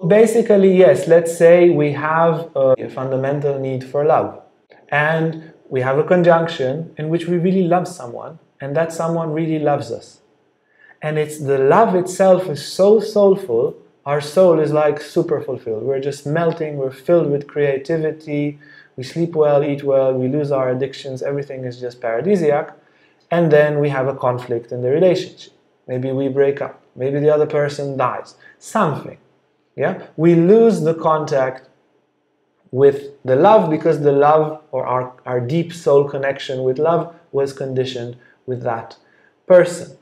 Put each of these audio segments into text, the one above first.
basically, yes, let's say we have a fundamental need for love, and we have a conjunction in which we really love someone, and that someone really loves us. And it's the love itself is so soulful, our soul is like super fulfilled. We're just melting, we're filled with creativity, we sleep well, eat well, we lose our addictions, everything is just paradisiac. And then we have a conflict in the relationship. Maybe we break up, maybe the other person dies, something. Yeah? We lose the contact with the love because the love, or our deep soul connection with love, was conditioned with that person.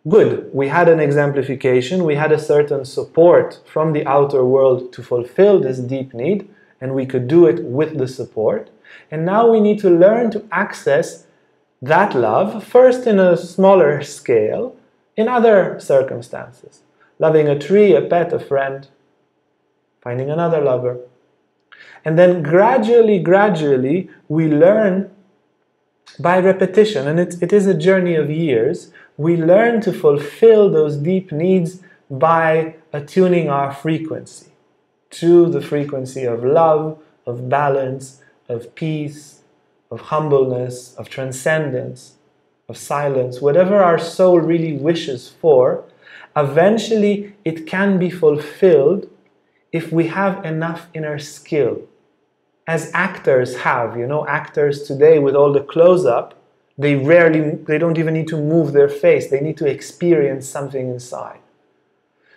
Good, we had an exemplification, we had a certain support from the outer world to fulfill this deep need, and we could do it with the support. And now we need to learn to access that love, first in a smaller scale, in other circumstances. Loving a tree, a pet, a friend, finding another lover. And then gradually, we learn by repetition, and it is a journey of years, we learn to fulfill those deep needs by attuning our frequency to the frequency of love, of balance, of peace, of humbleness, of transcendence, of silence. Whatever our soul really wishes for, eventually it can be fulfilled if we have enough inner skill. As actors have, actors today with all the close-up, they don't even need to move their face, they need to experience something inside.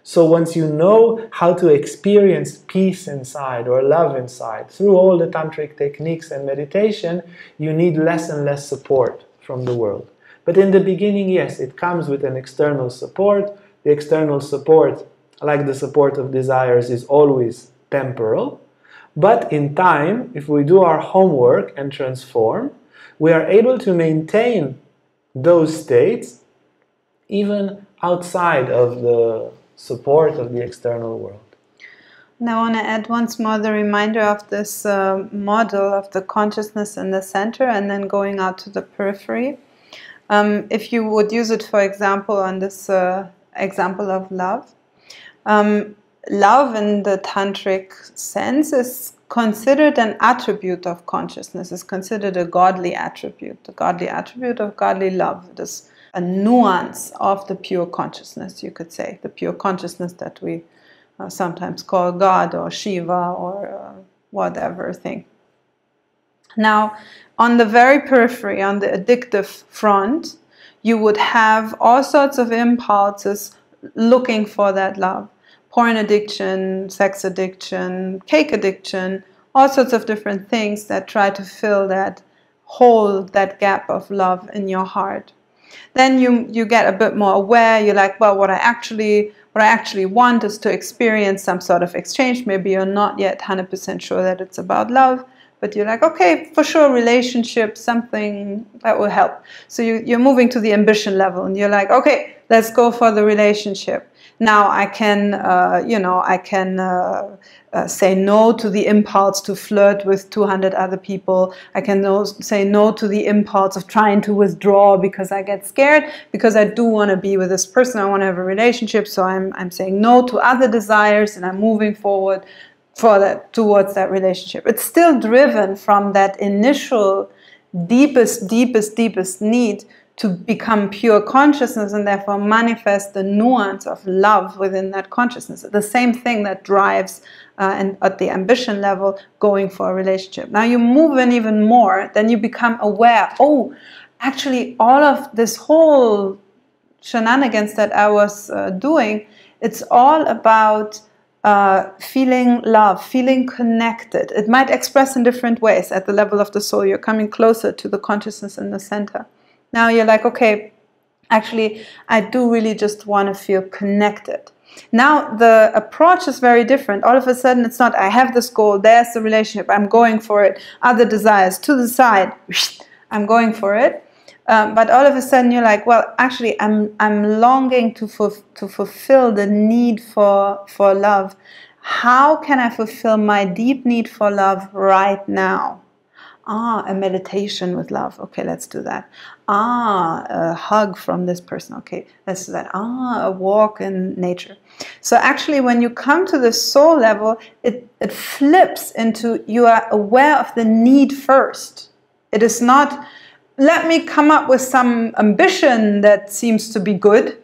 So once you know how to experience peace inside or love inside, through all the tantric techniques and meditation, you need less and less support from the world. But in the beginning, yes, it comes with an external support. The external support, like the support of desires, is always temporal. But in time, if we do our homework and transform, we are able to maintain those states even outside of the support of the external world. Now I want to add once more the reminder of this model of the consciousness in the center and then going out to the periphery. If you would use it, for example, on this example of love, love in the tantric sense is considered an attribute of consciousness, is considered a godly attribute, the godly attribute of godly love. It is a nuance of the pure consciousness, you could say, the pure consciousness that we sometimes call God or Shiva or whatever thing. Now, on the very periphery, on the addictive front, you would have all sorts of impulses looking for that love. Porn addiction, sex addiction, cake addiction, all sorts of different things that try to fill that hole, that gap of love in your heart. Then you get a bit more aware. You're like, well, what I actually want is to experience some sort of exchange. Maybe you're not yet 100% sure that it's about love, but you're like, okay, for sure, relationship, something that will help. So you're moving to the ambition level, and you're like, okay, let's go for the relationship. Now I can, say no to the impulse to flirt with 200 other people. I can say no to the impulse of trying to withdraw because I get scared, because I do want to be with this person. I want to have a relationship, so I'm saying no to other desires, and I'm moving forward towards that relationship. It's still driven from that initial deepest need to become pure consciousness and therefore manifest the nuance of love within that consciousness. The same thing that drives and at the ambition level going for a relationship. Now you move in even more, then you become aware, oh, actually all of this whole shenanigans that I was doing, it's all about feeling love, feeling connected. It might express in different ways at the level of the soul. You're coming closer to the consciousness in the center. Now you're like, okay, actually, I do really just want to feel connected. Now the approach is very different. All of a sudden, it's not, I have this goal, there's the relationship, I'm going for it, other desires to the side, I'm going for it. But all of a sudden, you're like, well, actually, I'm longing to fulfill the need for love. How can I fulfill my deep need for love right now? Ah, a meditation with love. Okay, let's do that. Ah, a hug from this person. Okay, let's do that. Ah, a walk in nature. So actually, when you come to the soul level, it flips into you are aware of the need first. It is not, let me come up with some ambition that seems to be good.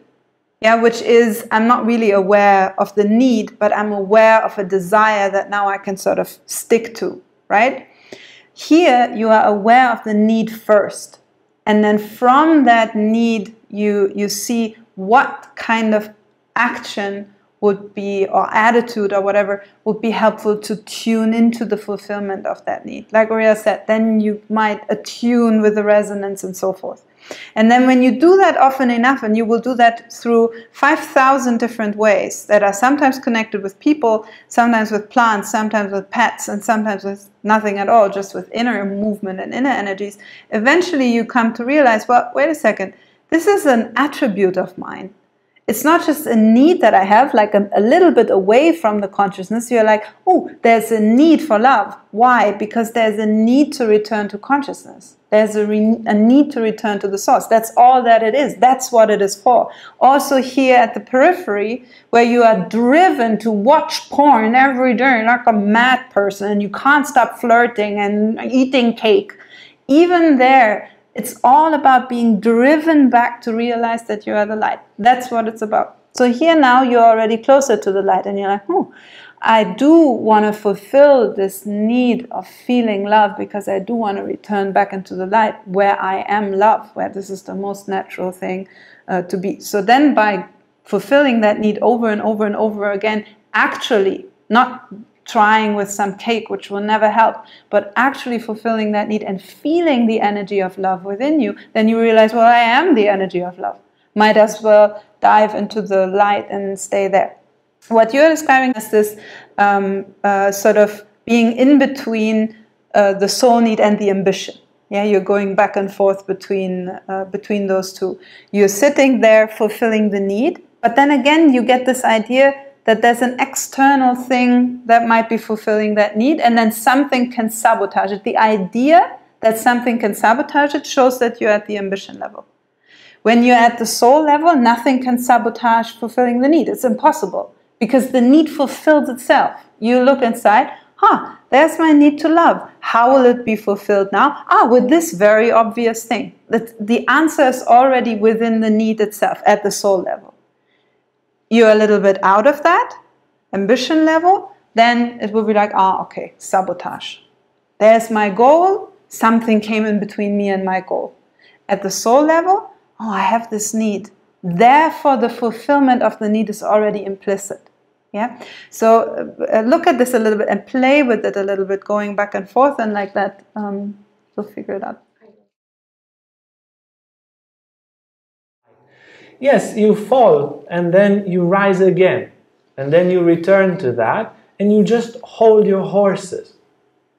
Yeah, which is, I'm not really aware of the need, but I'm aware of a desire that now I can sort of stick to, right? Here, you are aware of the need first. And then from that need, you see what kind of action would be, or attitude or whatever, would be helpful to tune into the fulfillment of that need. Like Aurea said, then you might attune with the resonance and so forth. And then when you do that often enough, and you will do that through 5,000 different ways that are sometimes connected with people, sometimes with plants, sometimes with pets, and sometimes with nothing at all, just with inner movement and inner energies, eventually you come to realize, well, wait a second, this is an attribute of mine. It's not just a need that I have, like a little bit away from the consciousness. You're like, oh, there's a need for love. Why? Because there's a need to return to consciousness. There's a need to return to the source. That's all that it is. That's what it is for. Also here at the periphery, where you are driven to watch porn every day like a mad person, and you can't stop flirting and eating cake. Even there, it's all about being driven back to realize that you are the light. That's what it's about. So here now you're already closer to the light, and you're like, oh, I do want to fulfill this need of feeling love, because I do want to return back into the light where I am love, where this is the most natural thing to be. So then by fulfilling that need over and over and over again, actually not trying with some cake, which will never help, but actually fulfilling that need and feeling the energy of love within you, then you realize, well, I am the energy of love. Might as well dive into the light and stay there. What you're describing is this sort of being in between the soul need and the ambition. Yeah, you're going back and forth between those two. You're sitting there fulfilling the need, but then again, you get this idea that there's an external thing that might be fulfilling that need, and then something can sabotage it. The idea that something can sabotage it shows that you're at the ambition level. When you're at the soul level, nothing can sabotage fulfilling the need. It's impossible, because the need fulfills itself. You look inside, there's my need to love. How will it be fulfilled now? With this very obvious thing. The answer is already within the need itself at the soul level. You're a little bit out of that ambition level, then it will be like, okay, sabotage. There's my goal, something came in between me and my goal. At the soul level, I have this need. Therefore, the fulfillment of the need is already implicit. Yeah. So look at this a little bit and play with it a little bit, going back and forth, and like that, you'll figure it out. Yes, you fall and then you rise again, and then you return to that, and you just hold your horses.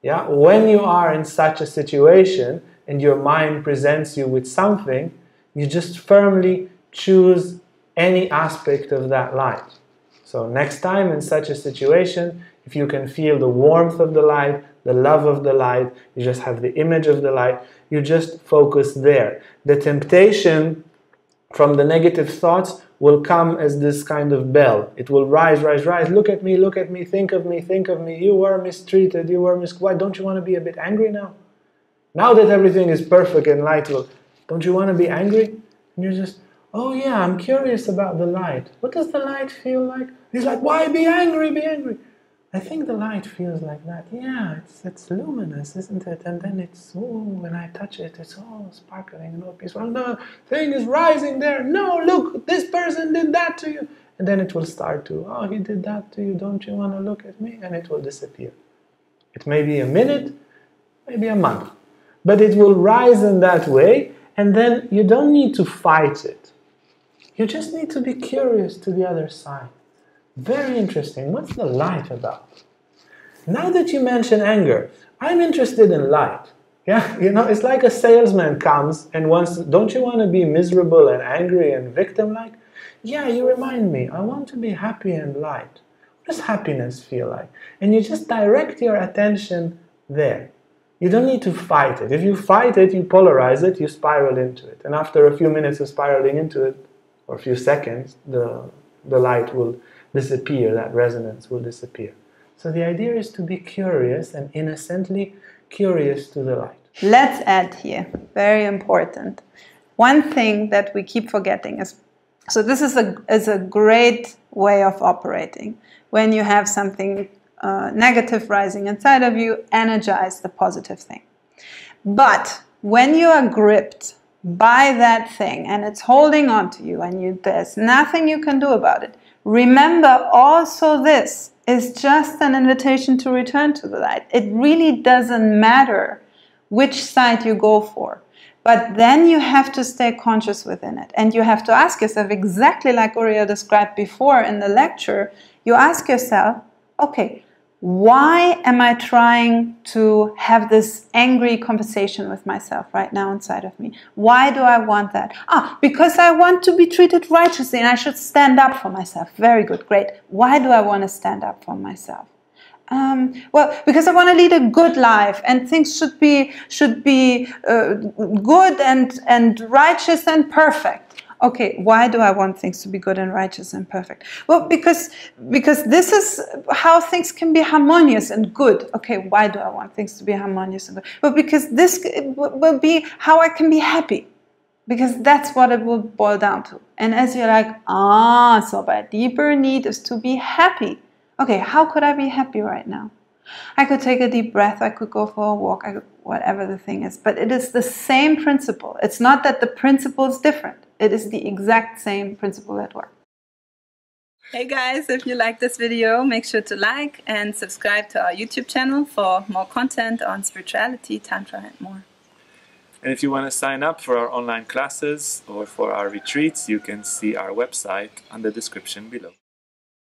Yeah? When you are in such a situation and your mind presents you with something, you just firmly choose any aspect of that light. So next time in such a situation, if you can feel the warmth of the light, the love of the light, you just have the image of the light, you just focus there. The temptation from the negative thoughts will come as this kind of bell. It will rise, rise, rise. Look at me, think of me, think of me. You were mistreated, you were why don't you want to be a bit angry now? Now that everything is perfect and light, don't you want to be angry? And you're just, oh yeah, I'm curious about the light. What does the light feel like? He's like, why be angry, be angry? I think the light feels like that. Yeah, it's luminous, isn't it? And then it's, when I touch it, it's all sparkling and all peaceful. The thing is rising there. No, look, this person did that to you. And then it will start to, he did that to you. Don't you want to look at me? And it will disappear. It may be a minute, maybe a month. But it will rise in that way, and then you don't need to fight it. You just need to be curious to the other side. Very interesting. What's the light about? Now that you mention anger, I'm interested in light. Yeah, it's like a salesman comes and wants, don't you want to be miserable and angry and victim-like? Yeah, you remind me, I want to be happy and light. What does happiness feel like? And you just direct your attention there. You don't need to fight it. If you fight it, you polarize it, you spiral into it. And after a few minutes of spiraling into it, or a few seconds, the light will disappear, that resonance will disappear. So the idea is to be curious and innocently curious to the light. Let's add here, very important. One thing that we keep forgetting is, so this is a great way of operating. When you have something negative rising inside of you, energize the positive thing. But when you are gripped by that thing and it's holding on to you and there's nothing you can do about it, remember also this is just an invitation to return to the light. It really doesn't matter which side you go for. But then you have to stay conscious within it. And you have to ask yourself, exactly like Uriel described before in the lecture, you ask yourself, okay, why am I trying to have this angry conversation with myself right now inside of me? Why do I want that? Because I want to be treated righteously and I should stand up for myself. Very good, great. Why do I want to stand up for myself? Well, because I want to lead a good life and things should be good and righteous and perfect. Okay, why do I want things to be good and righteous and perfect? Well, because this is how things can be harmonious and good. Okay, why do I want things to be harmonious and good? Well, because this will be how I can be happy. Because that's what it will boil down to. And as you're like, so my deeper need is to be happy. Okay, how could I be happy right now? I could take a deep breath, I could go for a walk, whatever the thing is. But it is the same principle. It's not that the principle is different. It is the exact same principle at work. Hey guys, if you like this video, make sure to like and subscribe to our YouTube channel for more content on spirituality, Tantra and more. And if you want to sign up for our online classes or for our retreats, you can see our website on the description below.